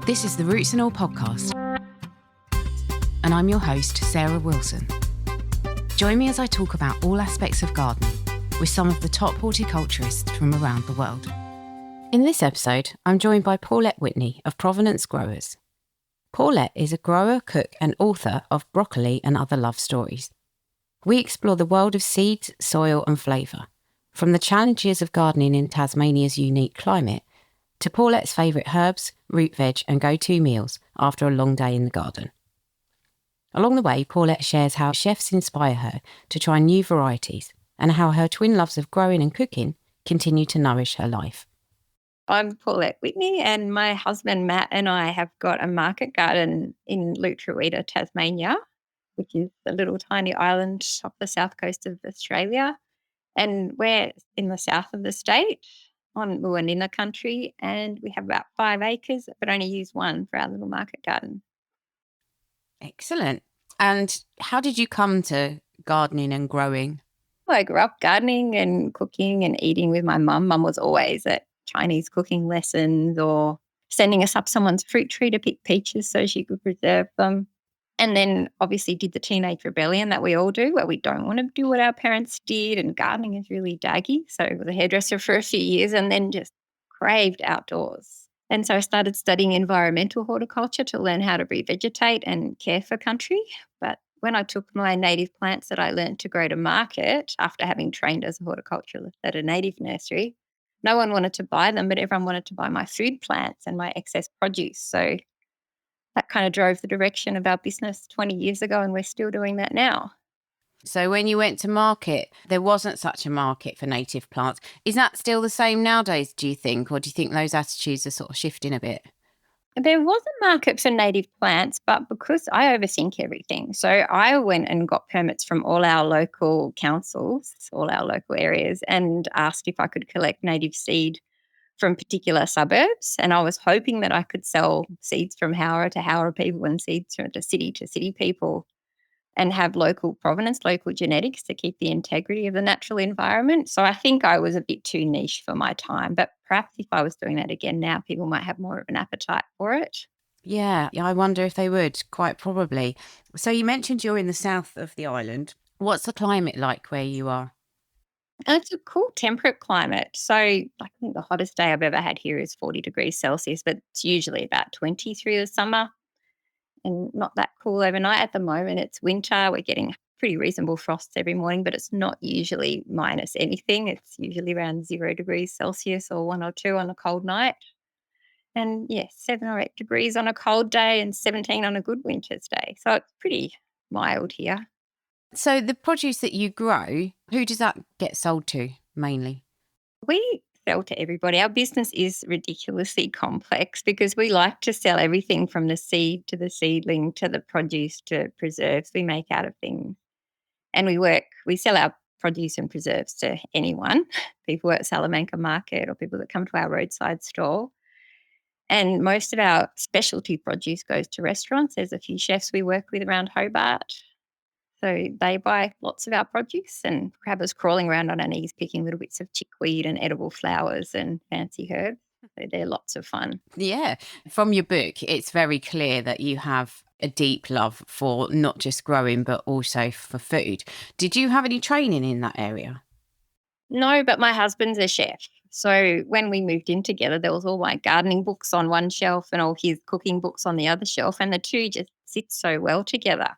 This is the Roots and All podcast, and I'm your host, Sarah Wilson. Join me as I talk about all aspects of gardening with some of the top horticulturists from around the world. In this episode, I'm joined by Paulette Whitney of Provenance Growers. Paulette is a grower, cook and author of Broccoli and Other Love Stories. We explore the world of seeds, soil and flavour, from the challenges of gardening in Tasmania's unique climate to Paulette's favourite herbs, root veg and go-to meals after a long day in the garden. Along the way, Paulette shares how chefs inspire her to try new varieties and how her twin loves of growing and cooking continue to nourish her life. I'm Paulette Whitney, and my husband Matt and I have got a market garden in Lutruwita, Tasmania, which is a little tiny island off the south coast of Australia. And we're in the south of the state on Muanina country, and we have about 5 acres, but only use one for our little market garden. Excellent. And how did you come to gardening and growing? Well, I grew up gardening and cooking and eating with my mum. Mum was always at Chinese cooking lessons or sending us up someone's fruit tree to pick peaches so she could preserve them. And then obviously did the teenage rebellion that we all do, where we don't want to do what our parents did, and gardening is really daggy. So I was a hairdresser for a few years and then just craved outdoors. And so I started studying environmental horticulture to learn how to revegetate and care for country. But when I took my native plants that I learned to grow to market after having trained as a horticulturalist at a native nursery, no one wanted to buy them, but everyone wanted to buy my food plants and my excess produce. So that kind of drove the direction of our business 20 years ago, and we're still doing that now. So when you went to market, there wasn't such a market for native plants. Is that still the same nowadays, do you think? Or do you think those attitudes are sort of shifting a bit? There was a market for native plants, but because I overthink everything, so I went and got permits from all our local councils, all our local areas, and asked if I could collect native seed from particular suburbs. And I was hoping that I could sell seeds from Howrah to Howrah people and seeds from to city people and have local provenance, local genetics to keep the integrity of the natural environment. So I think I was a bit too niche for my time, but perhaps if I was doing that again now, people might have more of an appetite for it. Yeah, I wonder if they would, quite probably. So you mentioned you're in the south of the island. What's the climate like where you are? And it's a cool temperate climate. So I think the hottest day I've ever had here is 40 degrees Celsius, but it's usually about 20 through the summer and not that cool overnight. At the moment, it's winter. We're getting pretty reasonable frosts every morning, but it's not usually minus anything. It's usually around 0 degrees Celsius or 1 or 2 on a cold night. And 7 or 8 degrees on a cold day and 17 on a good winter's day. So it's pretty mild here. So the produce that you grow, who does that get sold to mainly? We sell to everybody. Our business is ridiculously complex because we like to sell everything from the seed to the seedling to the produce to preserves we make out of things. And we sell our produce and preserves to anyone, people at Salamanca Market or people that come to our roadside store. And most of our specialty produce goes to restaurants. There's a few chefs we work with around Hobart. So they buy lots of our produce and have us crawling around on our knees picking little bits of chickweed and edible flowers and fancy herbs. So they're lots of fun. Yeah. From your book, it's very clear that you have a deep love for not just growing, but also for food. Did you have any training in that area? No, but my husband's a chef. So when we moved in together, there was all my gardening books on one shelf and all his cooking books on the other shelf. And the two just sit so well together.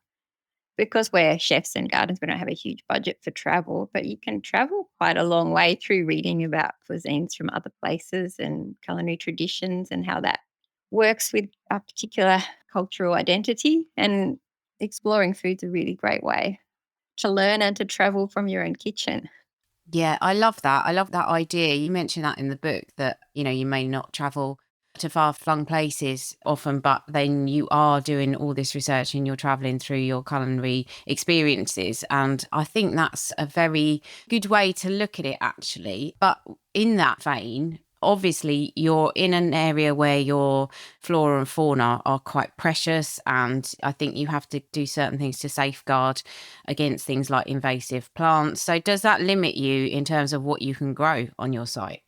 Because we're chefs and gardeners, we don't have a huge budget for travel, but you can travel quite a long way through reading about cuisines from other places and culinary traditions and how that works with a particular cultural identity. And exploring food's a really great way to learn and to travel from your own kitchen. Yeah, I love that. I love that idea. You mentioned that in the book that, you may not travel to far-flung places often, but then you are doing all this research and you're travelling through your culinary experiences. And I think that's a very good way to look at it, actually. But in that vein, obviously you're in an area where your flora and fauna are quite precious, and I think you have to do certain things to safeguard against things like invasive plants. So does that limit you in terms of what you can grow on your site?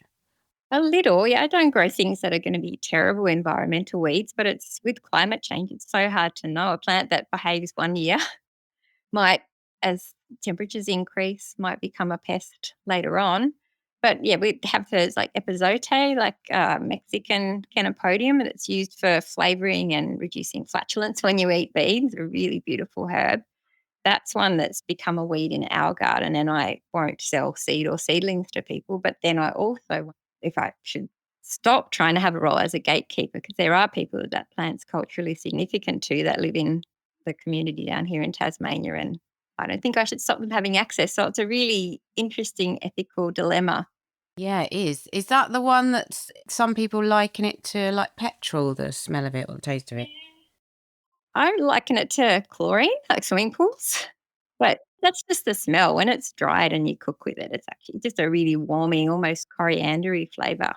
A little, yeah. I don't grow things that are going to be terrible environmental weeds, but it's with climate change, it's so hard to know. A plant that behaves one year might, as temperatures increase, might become a pest later on. But yeah, we have those like epizote, like Mexican Canopodium, that's used for flavouring and reducing flatulence when you eat beans. A really beautiful herb. That's one that's become a weed in our garden, and I won't sell seed or seedlings to people. But then I also wonder if I should stop trying to have a role as a gatekeeper, because there are people that plant's culturally significant to that live in the community down here in Tasmania, and I don't think I should stop them having access. So it's a really interesting ethical dilemma. Yeah, it is. Is that the one that some people liken it to, like petrol, the smell of it or the taste of it? I liken it to chlorine, like swimming pools, but that's just the smell. When it's dried and you cook with it, it's actually just a really warming, almost coriandery flavour.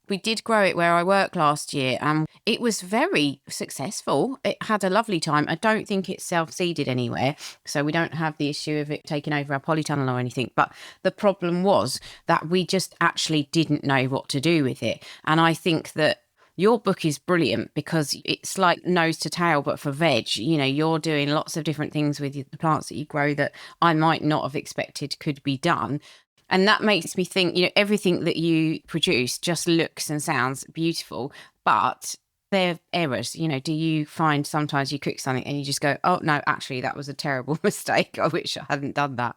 We did grow it where I worked last year, and it was very successful. It had a lovely time. I don't think it's self-seeded anywhere, so we don't have the issue of it taking over our polytunnel or anything. But the problem was that we just actually didn't know what to do with it. And I think that your book is brilliant because it's like nose to tail, but for veg. You know, you're doing lots of different things with the plants that you grow that I might not have expected could be done. And that makes me think, everything that you produce just looks and sounds beautiful, but there are errors. Do you find sometimes you cook something and you just go, oh, no, actually, that was a terrible mistake. I wish I hadn't done that.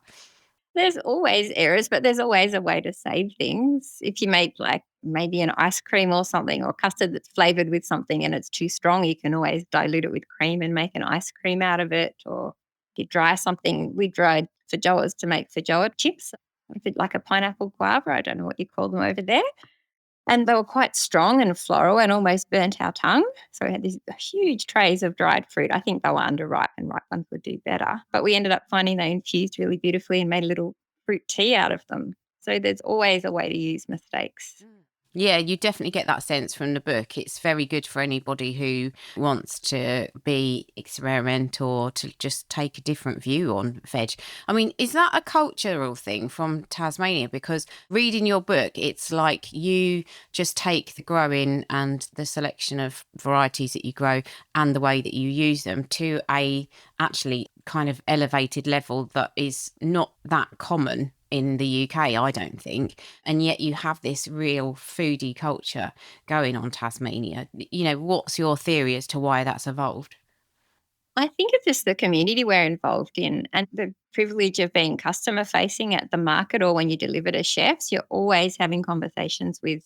There's always errors, but there's always a way to save things. If you make like maybe an ice cream or something, or custard that's flavoured with something and it's too strong, you can always dilute it with cream and make an ice cream out of it. Or if you dry something, we dried feijoas to make feijoa chips, a bit like a pineapple guava. I don't know what you call them over there. And they were quite strong and floral and almost burnt our tongue. So we had these huge trays of dried fruit. I think they were underripe and ripe ones would do better. But we ended up finding they infused really beautifully and made a little fruit tea out of them. So there's always a way to use mistakes. Yeah, you definitely get that sense from the book. It's very good for anybody who wants to be experimental or to just take a different view on veg. I mean, is that a cultural thing from Tasmania? Because reading your book, it's like you just take the growing and the selection of varieties that you grow and the way that you use them to a actually kind of elevated level that is not that common in the UK, I don't think. And yet you have this real foodie culture going on Tasmania. What's your theory as to why that's evolved? I think it's just the community we're involved in and the privilege of being customer facing at the market or when you deliver to chefs. You're always having conversations with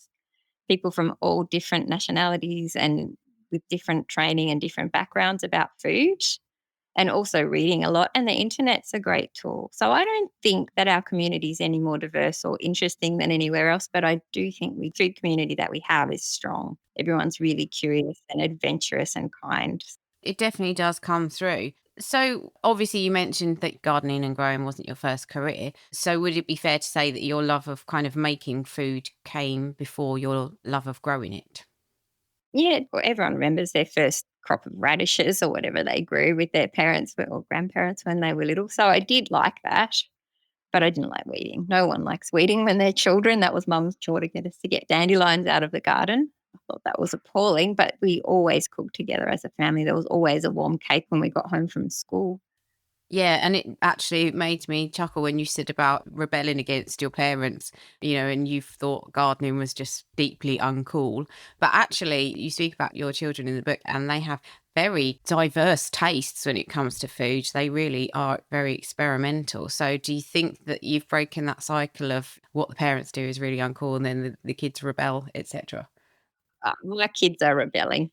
people from all different nationalities and with different training and different backgrounds about food, and also reading a lot. And the internet's a great tool. So I don't think that our community is any more diverse or interesting than anywhere else, but I do think the food community that we have is strong. Everyone's really curious and adventurous and kind. It definitely does come through. So obviously you mentioned that gardening and growing wasn't your first career. So would it be fair to say that your love of kind of making food came before your love of growing it? Yeah, well, everyone remembers their first crop of radishes or whatever they grew with their parents or grandparents when they were little. So I did like that, but I didn't like weeding. No one likes weeding when they're children. That was mum's chore to get us to get dandelions out of the garden. I thought that was appalling, but we always cooked together as a family. There was always a warm cake when we got home from school. Yeah, and it actually made me chuckle when you said about rebelling against your parents, and you thought gardening was just deeply uncool. But actually, you speak about your children in the book, and they have very diverse tastes when it comes to food. They really are very experimental. So do you think that you've broken that cycle of what the parents do is really uncool and then the kids rebel, etc.? My kids are rebelling.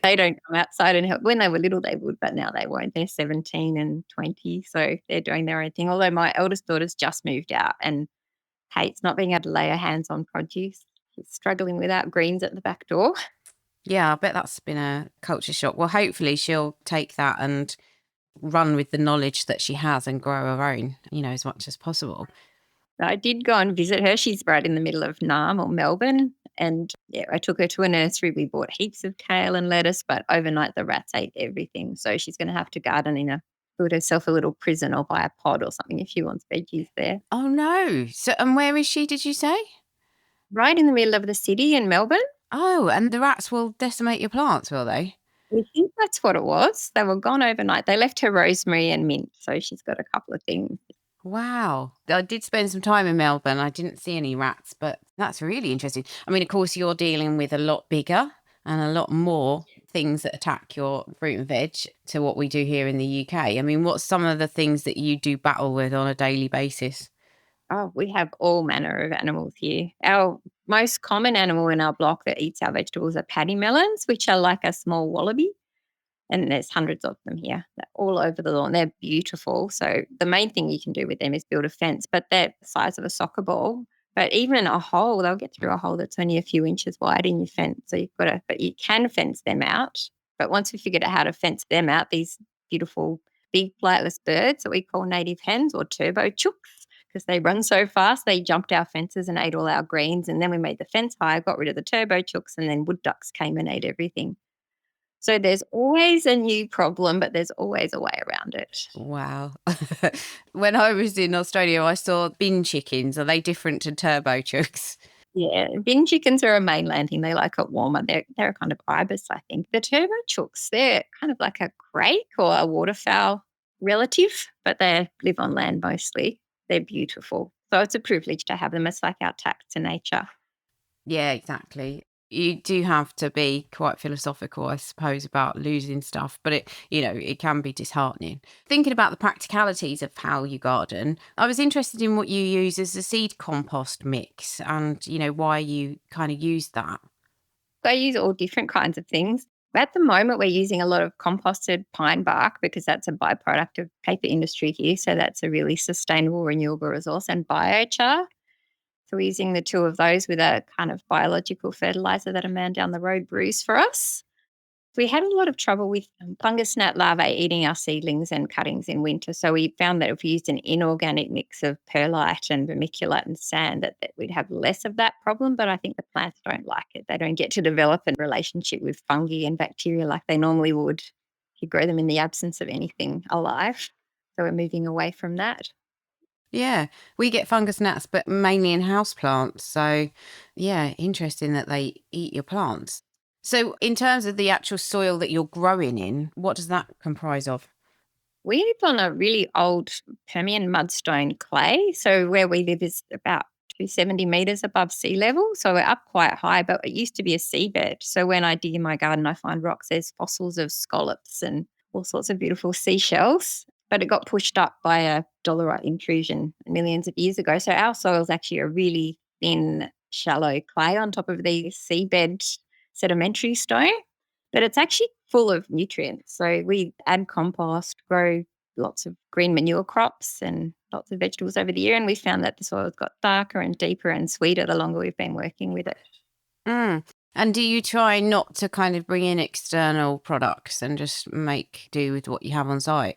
They don't come outside and help. When they were little, they would, but now they won't. They're 17 and 20, so they're doing their own thing. Although my eldest daughter's just moved out and hates not being able to lay her hands on produce. She's struggling without greens at the back door. Yeah, I bet that's been a culture shock. Well, hopefully she'll take that and run with the knowledge that she has and grow her own, as much as possible. I did go and visit her. She's right in the middle of Naarm or Melbourne. And yeah, I took her to a nursery. We bought heaps of kale and lettuce, but overnight the rats ate everything. So she's going to have to garden build herself a little prison or buy a pod or something if she wants veggies there. Oh, no. So, and where is she, did you say? right in the middle of the city in Melbourne. Oh, and the rats will decimate your plants, will they? We think that's what it was. They were gone overnight. They left her rosemary and mint, so she's got a couple of things. Wow. I did spend some time in Melbourne. I didn't see any rats, but that's really interesting. I mean, of course, you're dealing with a lot bigger and a lot more things that attack your fruit and veg to what we do here in the UK. I mean, what's some of the things that you do battle with on a daily basis? Oh, we have all manner of animals here. Our most common animal in our block that eats our vegetables are paddy melons, which are like a small wallaby. And there's hundreds of them here. They're all over the lawn. They're beautiful. So the main thing you can do with them is build a fence, but they're the size of a soccer ball. But even a hole, they'll get through a hole that's only a few inches wide in your fence. So but you can fence them out. But once we figured out how to fence them out, these beautiful big flightless birds that we call native hens or turbo chooks, because they run so fast, they jumped our fences and ate all our greens. And then we made the fence higher, got rid of the turbo chooks, and then wood ducks came and ate everything. So there's always a new problem, but there's always a way around it. Wow. When I was in Australia, I saw bin chickens. Are they different to turbo chooks? Yeah, bin chickens are a mainland thing. They like it warmer. They're a kind of ibis, I think. The turbo chooks, they're kind of like a crake or a waterfowl relative, but they live on land mostly. They're beautiful. So it's a privilege to have them. It's like our tax to nature. Yeah, exactly. You do have to be quite philosophical, I suppose, about losing stuff, but it can be disheartening. Thinking about the practicalities of how you garden, I was interested in what you use as a seed compost mix and, why you kind of use that. So I use all different kinds of things. At the moment, we're using a lot of composted pine bark because that's a byproduct of paper industry here. So that's a really sustainable, renewable resource, and biochar. So we're using the two of those with a kind of biological fertilizer that a man down the road brews for us. We had a lot of trouble with fungus gnat larvae eating our seedlings and cuttings in winter. So we found that if we used an inorganic mix of perlite and vermiculite and sand, that we'd have less of that problem. But I think the plants don't like it. They don't get to develop a relationship with fungi and bacteria like they normally would if you grow them in the absence of anything alive. So we're moving away from that. Yeah, we get fungus gnats, but mainly in house plants. So, yeah, interesting that they eat your plants. So, in terms of the actual soil that you're growing in, what does that comprise of? We live on a really old Permian mudstone clay. So where we live is about 270 metres above sea level. So we're up quite high, but it used to be a seabed. So when I dig in my garden, I find rocks, there's fossils of scallops and all sorts of beautiful seashells. But it got pushed up by a dolerite intrusion millions of years ago. So our soil is actually a really thin, shallow clay on top of the seabed sedimentary stone. But it's actually full of nutrients. So we add compost, grow lots of green manure crops and lots of vegetables over the year. And we found that the soil's got darker and deeper and sweeter the longer we've been working with it. Mm. And do you try not to kind of bring in external products and just make do with what you have on site?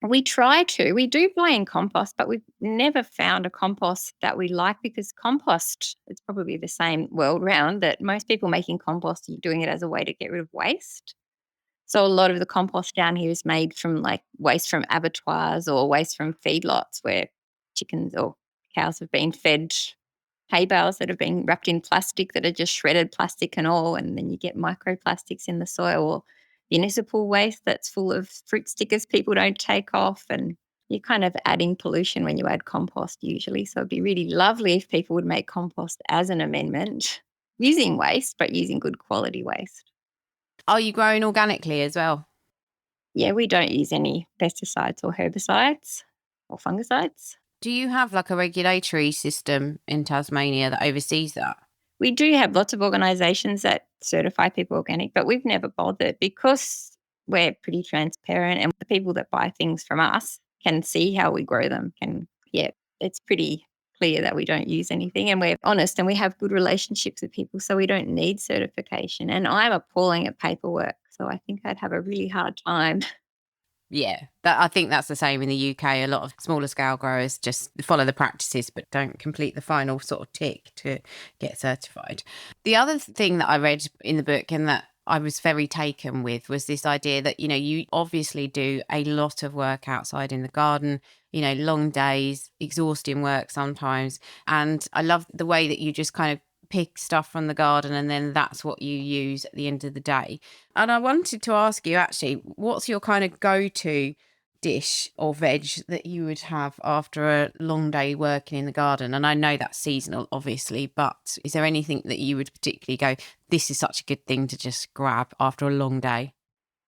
We try to. We do buy in compost, but we've never found a compost that we like because compost, it's probably the same world round that most people making compost are doing it as a way to get rid of waste. So a lot of the compost down here is made from like waste from abattoirs or waste from feedlots where chickens or cows have been fed hay bales that have been wrapped in plastic that are just shredded plastic and all, and then you get microplastics in the soil, or municipal waste that's full of fruit stickers people don't take off, and you're kind of adding pollution when you add compost usually. So it'd be really lovely if people would make compost as an amendment using waste, but using good quality waste. Are you growing organically as well? Yeah, we don't use any pesticides or herbicides or fungicides. Do you have like a regulatory system in Tasmania that oversees that? We do have lots of organisations that certify people organic, but we've never bothered because we're pretty transparent and the people that buy things from us can see how we grow them. It's pretty clear that we don't use anything and we're honest and we have good relationships with people, so we don't need certification. And I'm appalling at paperwork, so I think I'd have a really hard time. Yeah, I think that's the same in the UK. A lot of smaller scale growers just follow the practices but don't complete the final sort of tick to get certified. The other thing that I read in the book and that I was very taken with was this idea that, you obviously do a lot of work outside in the garden, long days, exhausting work sometimes. And I love the way that you just kind of pick stuff from the garden and then that's what you use at the end of the day. And I wanted to ask you actually, what's your kind of go-to dish or veg that you would have after a long day working in the garden? And I know that's seasonal, obviously, but is there anything that you would particularly go, this is such a good thing to just grab after a long day?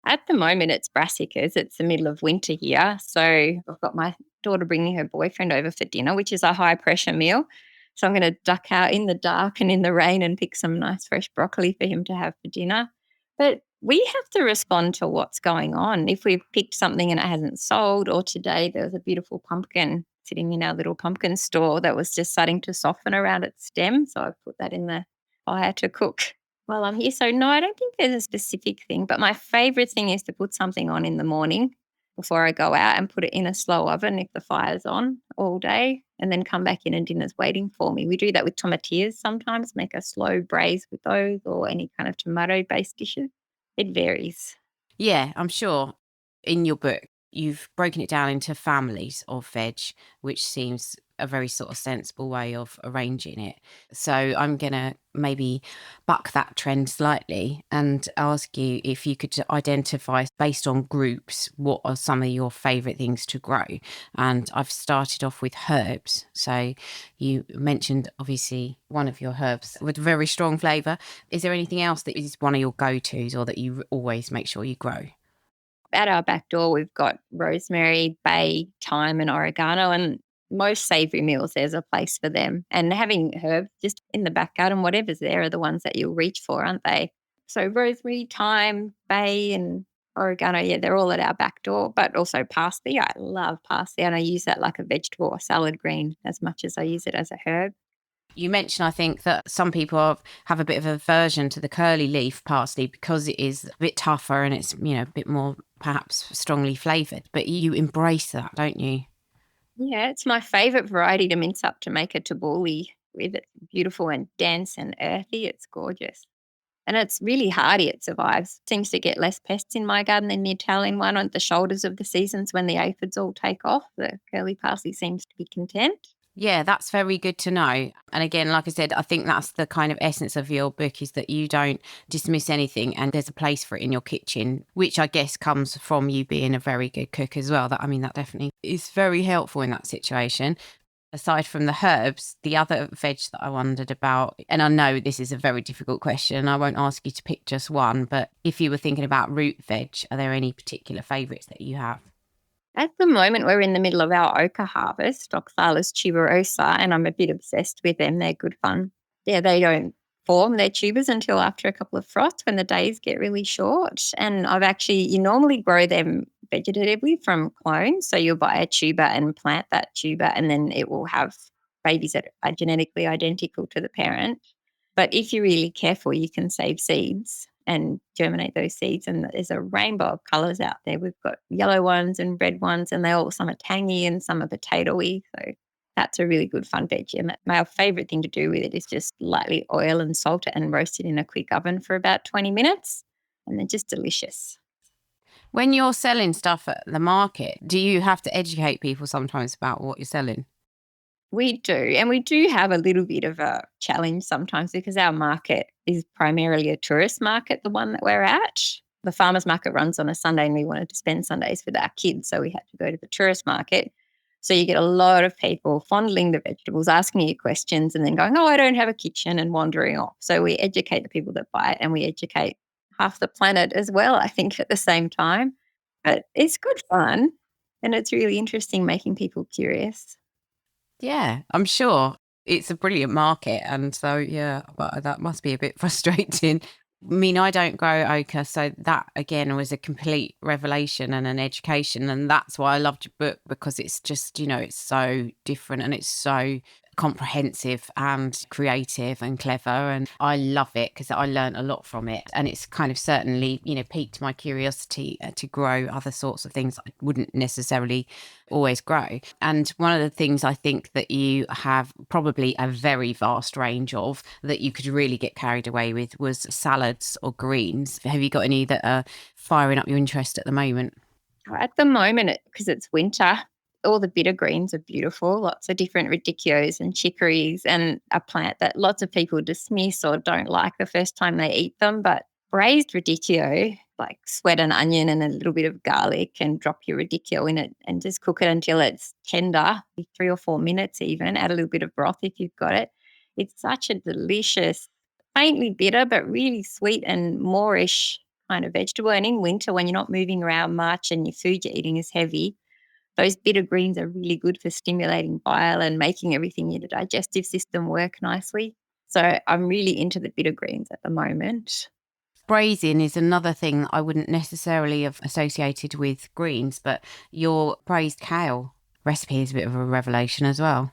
At the moment, it's brassicas. It's the middle of winter here. So I've got my daughter bringing her boyfriend over for dinner, which is a high pressure meal. So I'm going to duck out in the dark and in the rain and pick some nice fresh broccoli for him to have for dinner. But we have to respond to what's going on. If we've picked something and it hasn't sold, or today there was a beautiful pumpkin sitting in our little pumpkin store that was just starting to soften around its stem. So I put that in the fire to cook while I'm here. So no, I don't think there's a specific thing, but my favorite thing is to put something on in the morning before I go out and put it in a slow oven if the fire's on all day, and then come back in and dinner's waiting for me. We do that with tomatillas sometimes, make a slow braise with those, or any kind of tomato-based dishes. It varies. Yeah, I'm sure in your book, you've broken it down into families of veg, which seems a very sort of sensible way of arranging it. So I'm going to maybe buck that trend slightly and ask you if you could identify, based on groups, what are some of your favourite things to grow. And I've started off with herbs. So you mentioned obviously one of your herbs with very strong flavour. Is there anything else that is one of your go-tos or that you always make sure you grow? At our back door, we've got rosemary, bay, thyme, and oregano. And most savoury meals, there's a place for them. And having herbs just in the back garden, whatever's there, are the ones that you'll reach for, aren't they? So rosemary, thyme, bay, and oregano, yeah, they're all at our back door. But also parsley. I love parsley, and I use that like a vegetable or salad green as much as I use it as a herb. You mentioned, I think, that some people have a bit of aversion to the curly leaf parsley because it is a bit tougher and it's, a bit more perhaps strongly flavoured. But you embrace that, don't you? Yeah, it's my favourite variety to mince up to make a tabbouleh with. It's beautiful and dense and earthy. It's gorgeous. And it's really hardy. It survives. Seems to get less pests in my garden than the Italian one on the shoulders of the seasons when the aphids all take off. The curly parsley seems to be content. Yeah, that's very good to know. And again, like I said, I think that's the kind of essence of your book, is that you don't dismiss anything and there's a place for it in your kitchen, which I guess comes from you being a very good cook as well. That definitely is very helpful in that situation. Aside from the herbs, the other veg that I wondered about, and I know this is a very difficult question, I won't ask you to pick just one, but if you were thinking about root veg, are there any particular favourites that you have? At the moment, we're in the middle of our ochre harvest, Oxalis tuberosa, and I'm a bit obsessed with them. They're good fun. Yeah, they don't form their tubers until after a couple of frosts when the days get really short. And you normally grow them vegetatively from clones. So you'll buy a tuber and plant that tuber, and then it will have babies that are genetically identical to the parent. But if you're really careful, you can save seeds and germinate those seeds. And there's a rainbow of colours out there. We've got yellow ones and red ones, and some are tangy and some are potatoey. So that's a really good fun veg. And my favourite thing to do with it is just lightly oil and salt it and roast it in a quick oven for about 20 minutes. And they're just delicious. When you're selling stuff at the market, do you have to educate people sometimes about what you're selling? We do. And we do have a little bit of a challenge sometimes because our market is primarily a tourist market, the one that we're at. The farmers market runs on a Sunday and we wanted to spend Sundays with our kids, so we had to go to the tourist market. So you get a lot of people fondling the vegetables, asking you questions and then going, oh, I don't have a kitchen, and wandering off. So we educate the people that buy it, and we educate half the planet as well, I think, at the same time. But it's good fun, and it's really interesting making people curious. Yeah, I'm sure. It's a brilliant market. And so, yeah, but that must be a bit frustrating. I don't grow ochre, so that again was a complete revelation and an education. And that's why I loved your book, because it's just, it's so different and it's so comprehensive and creative and clever, and I love it because I learned a lot from it, and it's kind of certainly, piqued my curiosity to grow other sorts of things I wouldn't necessarily always grow. And one of the things I think that you have probably a very vast range of that you could really get carried away with was salads or greens. Have you got any that are firing up your interest at the moment? At the moment, because it's winter, all the bitter greens are beautiful, lots of different radicchios and chicories, and a plant that lots of people dismiss or don't like the first time they eat them. But braised radicchio, like sweat an onion and a little bit of garlic and drop your radicchio in it and just cook it until it's tender, 3 or 4 minutes even, add a little bit of broth if you've got it. It's such a delicious, faintly bitter but really sweet and moreish kind of vegetable. And in winter, when you're not moving around much and your food you're eating is heavy, those bitter greens are really good for stimulating bile and making everything in the digestive system work nicely. So I'm really into the bitter greens at the moment. Braising is another thing I wouldn't necessarily have associated with greens, but your braised kale recipe is a bit of a revelation as well.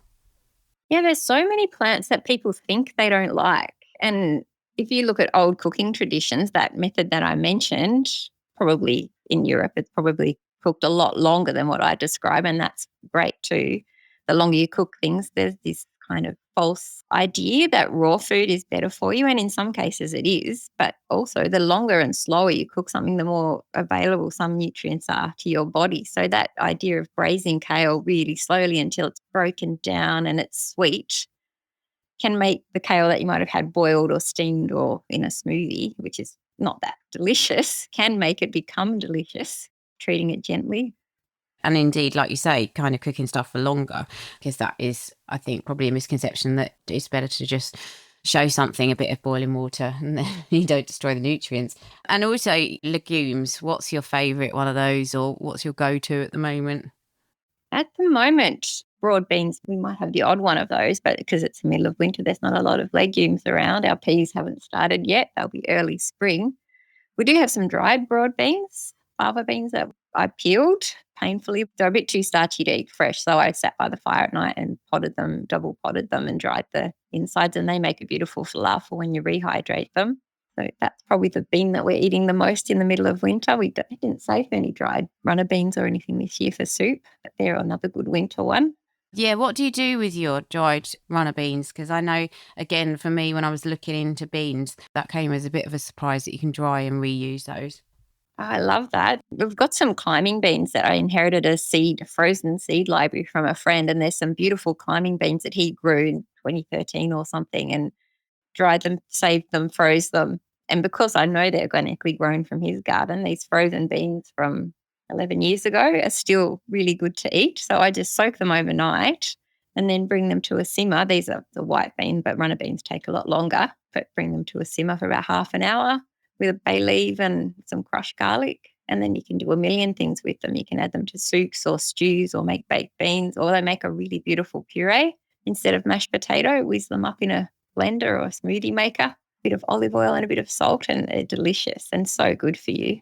Yeah, there's so many plants that people think they don't like. And if you look at old cooking traditions, that method that I mentioned, probably in Europe, it's probably cooked a lot longer than what I describe, and that's great too. The longer you cook things, there's this kind of false idea that raw food is better for you, and in some cases it is, but also the longer and slower you cook something, the more available some nutrients are to your body. So that idea of braising kale really slowly until it's broken down and it's sweet can make the kale that you might have had boiled or steamed or in a smoothie, which is not that delicious, can make it become delicious, treating it gently. And indeed, like you say, kind of cooking stuff for longer, because that is, I think, probably a misconception that it's better to just show something a bit of boiling water and then you don't destroy the nutrients. And also legumes, what's your favourite one of those, or what's your go-to at the moment? At the moment, broad beans, we might have the odd one of those, but because it's the middle of winter, there's not a lot of legumes around. Our peas haven't started yet. They'll be early spring. We do have some dried broad beans, fava beans that I peeled painfully. They're a bit too starchy to eat fresh, so I sat by the fire at night and potted them, double potted them and dried the insides, and they make a beautiful falafel when you rehydrate them. So that's probably the bean that we're eating the most in the middle of winter. We didn't save any dried runner beans or anything this year for soup, but they're another good winter one. Yeah, what do you do with your dried runner beans? Because I know, again, for me, when I was looking into beans, that came as a bit of a surprise that you can dry and reuse those. I love that. We've got some climbing beans that I inherited a frozen seed library from a friend, and there's some beautiful climbing beans that he grew in 2013 or something, and dried them, saved them, froze them. And because I know they're organically grown from his garden, these frozen beans from 11 years ago are still really good to eat. So I just soak them overnight and then bring them to a simmer. These are the white bean, but runner beans take a lot longer, but bring them to a simmer for about half an hour with a bay leaf and some crushed garlic. And then you can do a million things with them. You can add them to soups or stews or make baked beans, or they make a really beautiful puree. Instead of mashed potato, whiz them up in a blender or a smoothie maker, a bit of olive oil and a bit of salt, and they're delicious and so good for you.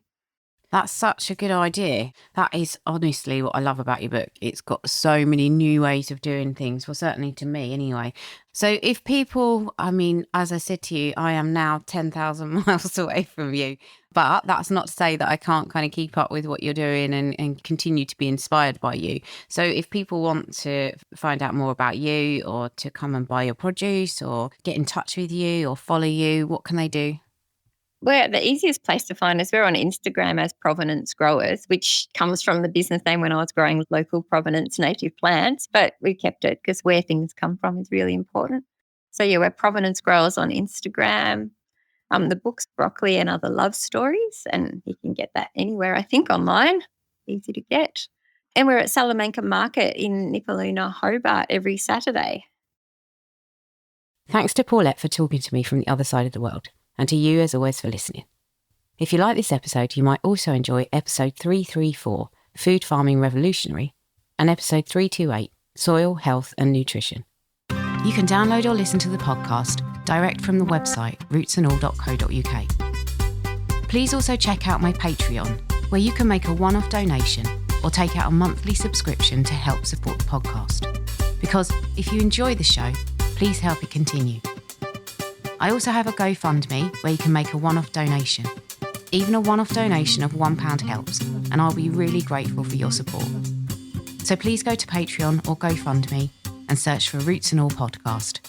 That's such a good idea. That is honestly what I love about your book. It's got so many new ways of doing things. Well, certainly to me anyway. So if people, as I said to you, I am now 10,000 miles away from you, but that's not to say that I can't kind of keep up with what you're doing and continue to be inspired by you. So if people want to find out more about you, or to come and buy your produce, or get in touch with you or follow you, what can they do? Well, the easiest place to find us, we're on Instagram as Provenance Growers, which comes from the business name when I was growing local Provenance native plants, but we kept it because where things come from is really important. So yeah, we're Provenance Growers on Instagram. The book's Broccoli and Other Love Stories, and you can get that anywhere, I think, online. Easy to get. And we're at Salamanca Market in Nipaluna, Hobart, every Saturday. Thanks to Paulette for talking to me from the other side of the world. And to you, as always, for listening. If you like this episode, you might also enjoy episode 334, Food Farming Revolutionary, and episode 328, Soil, Health and Nutrition. You can download or listen to the podcast direct from the website rootsandall.co.uk. Please also check out my Patreon, where you can make a one-off donation or take out a monthly subscription to help support the podcast. because if you enjoy the show, please help it continue. I also have a GoFundMe where you can make a one-off donation. Even a one-off donation of £1 helps, and I'll be really grateful for your support. So please go to Patreon or GoFundMe and search for Roots and All Podcast.